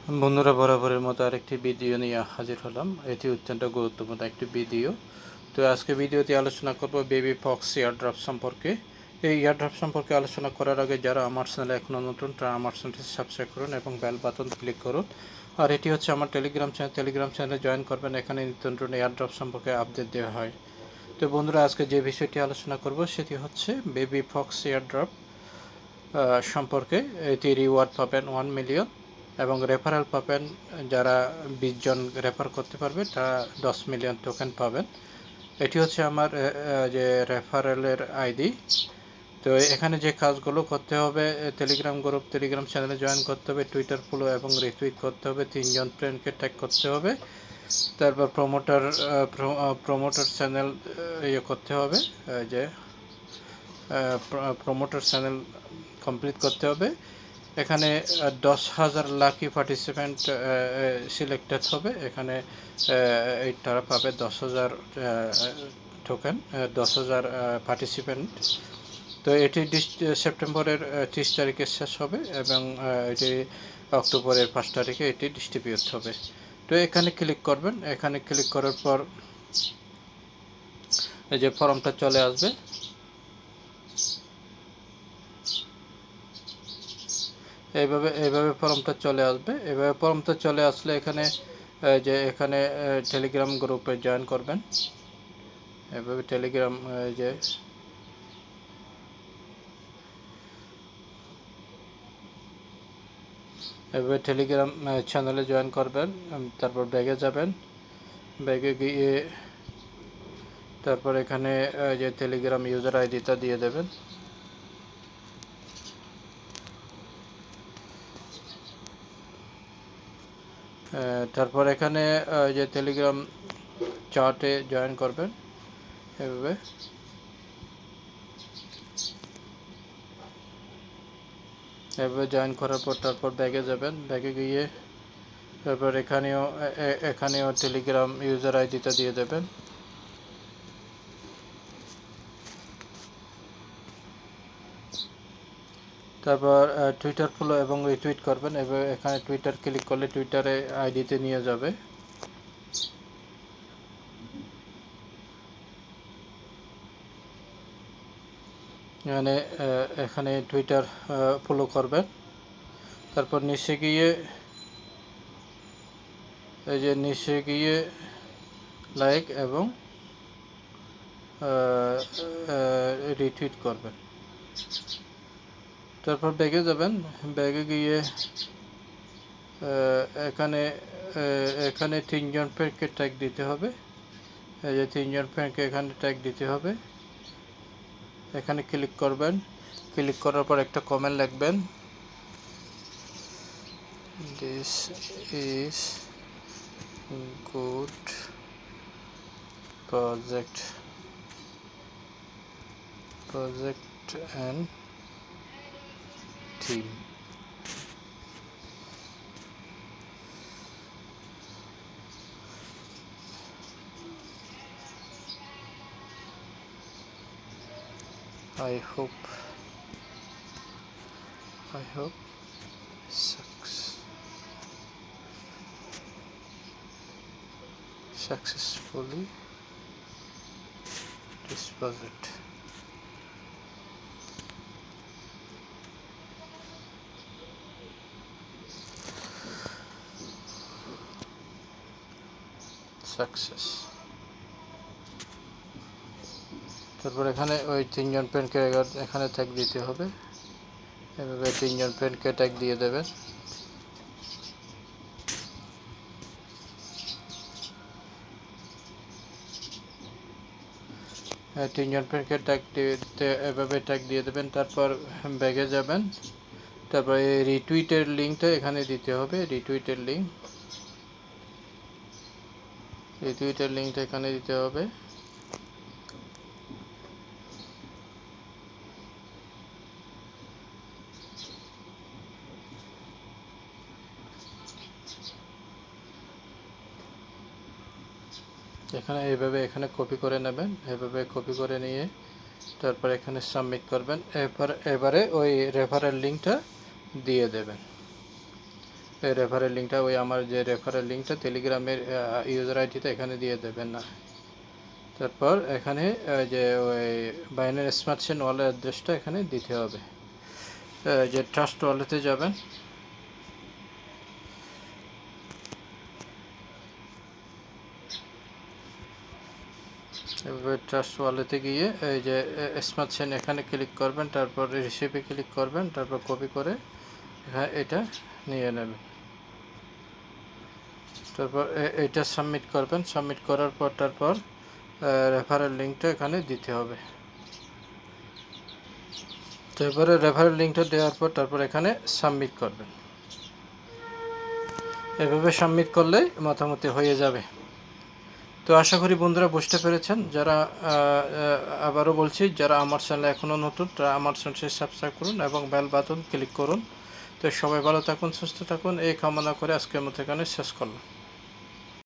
বন্ধুরা, বরাবরের মতো আরেকটি ভিডিও নিয়ে হাজির হলাম। এটি অত্যন্ত গুরুত্বপূর্ণ একটি ভিডিও। তো আজকে ভিডিওতে আলোচনা করব বেবিফক্স এয়ারড্রপ সম্পর্কে। এই এয়ারড্রপ সম্পর্কে আলোচনা করার আগে যারা আমার চ্যানেলে এখনও নতুন তারা আমার চ্যানেলটি সাবস্ক্রাইব করুন এবং বেল বাটন ক্লিক করুন। আর এটি হচ্ছে আমার টেলিগ্রাম চ্যানেলে জয়েন করবেন। এখানে নিত্য নতুন এয়ারড্রপ সম্পর্কে আপডেট দেওয়া হয়। তো বন্ধুরা, আজকে যে বিষয়টি আলোচনা করব সেটি হচ্ছে বেবিফক্স এয়ারড্রপ সম্পর্কে। এটি রিওয়ার্ড পাবেন 1 মিলিয়ন এবং রেফারেল পাবেন। যারা 20 জন রেফার করতে পারবে তারা 10 মিলিয়ন টোকেন পাবেন। এটি হচ্ছে আমার যে রেফারেলের আইডি। তো এখানে যে কাজগুলো করতে হবে, টেলিগ্রাম চ্যানেলে জয়েন করতে হবে, টুইটার ফলো এবং রিটুইট করতে হবে, 3 জন ফ্রেন্ডকে ট্যাগ করতে হবে, তারপর প্রমোটার চ্যানেল করতে হবে, যে প্রমোটার চ্যানেল কমপ্লিট করতে হবে। এখানে 10,000 লাকি পার্টিসিপেন্ট সিলেক্টেড হবে। এখানে তারা পাবে 10,000 টোকেন, 10,000 পার্টিসিপেন্ট। তো এটি সেপ্টেম্বরের 30 তারিখে শেষ হবে এবং এটি অক্টোবরের 5 তারিখে এটি ডিস্ট্রিবিউট হবে। তো এখানে ক্লিক করবেন। এখানে ক্লিক করার পর এই যে ফর্মটা চলে আসবে। এইভাবে ফর্মটা চলে আসবে। এইভাবে ফর্মটা চলে আসলে এখানে টেলিগ্রাম গ্রুপে জয়েন করবেন। এভাবে টেলিগ্রাম এভাবে টেলিগ্রাম চ্যানেলে জয়েন করবেন। তারপর ব্যাগে যাবেন। ব্যাগে গিয়ে তারপর এখানে যে টেলিগ্রাম ইউজার আইডিটা দিয়ে দেবেন। তারপর এখানে যে টেলিগ্রাম চ্যাটে জয়েন করবেন। এভাবে জয়েন করার পর তারপর ব্যাগে যাবেন। ব্যাগে গিয়ে তারপর এখানেও টেলিগ্রাম ইউজার আইডিটা দিয়ে দেবেন। তারপর টুইটার ফলো এবং রিটুইট করবেন। এবার এখানে টুইটার ক্লিক করলে টুইটারে আইডিতে নিয়ে যাবে। এখানে টুইটার ফলো করবেন। তারপর নিচে গিয়ে লাইক এবং রিটুইট করবেন। তারপর ব্যাগে যাবেন। ব্যাগে গিয়ে এখানে 3 জন ফ্রেন্ডকে ট্যাগ দিতে হবে। এই যে 3 জন ফ্রেন্ডকে এখানে ট্যাগ দিতে হবে। এখানে ক্লিক করবেন। ক্লিক করার পর একটা কমেন্ট লিখবেন, this is good project and team. I hope successfully this project. Success. তারপর এখানে ওই 3 জন ফ্রেন্ডকে এখানে ট্যাগ দিতে হবে। এভাবে 3 জন ফ্রেন্ডকে ট্যাগ দিয়ে দেবেন। তিনজন ফ্রেন্ডকে এভাবে ট্যাগ দিয়ে দেবেন। তারপর ব্যাগে যাবেন। তারপর এই রিটুইটের লিঙ্কটা এখানে দিতে হবে। রিটুইটের লিঙ্কটা এখানে দিতে হবে। এখানে কপি করে নেবেন। এভাবে কপি করে নিয়ে তারপর এখানে সাবমিট করবেন। এবারে ওই রেফারেল লিঙ্কটা দিয়ে দেবেন। এই রেফারেল লিঙ্কটা ওই আমার যে রেফারেল লিঙ্কটা টেলিগ্রামের ইউজার আইডিটা এখানে দিয়ে দেবেন না। তারপর এখানে যে ওই বাইনারি স্মার্ট চেইন ওয়ালেট অ্যাড্রেসটা এখানে দিতে হবে। যে ট্রাস্ট ওয়ালেটে যাবেন, এভাবে ট্রাস্ট ওয়ালেটে গিয়ে এই যে স্মার্ট চেইন এখানে ক্লিক করবেন, তারপর রিসিপে ক্লিক করবেন, তারপর কপি করে এটা নিয়ে নেবেন। তারপর এটা সাবমিট করবেন, সাবমিট করার পর তারপর রেফারেল লিঙ্কটা এখানে দিতে হবে। তারপরে রেফারেল লিঙ্কটা দেওয়ার পর তারপর এখানে সাবমিট করবেন। এভাবে সাবমিট করলে মোটামুটি হয়ে যাবে। তো আশা করি বন্ধুরা বুঝতে পেরেছেন। যারা আবারও বলছি, যারা আমার চ্যানেলে এখনও নতুন তারা আমার চ্যানেলটি সাবস্ক্রাইব করুন এবং বেল বাটন ক্লিক করুন। তো সবাই ভালো থাকুন, সুস্থ থাকুন, এই কামনা করে আজকের মতো এখানে শেষ করলাম।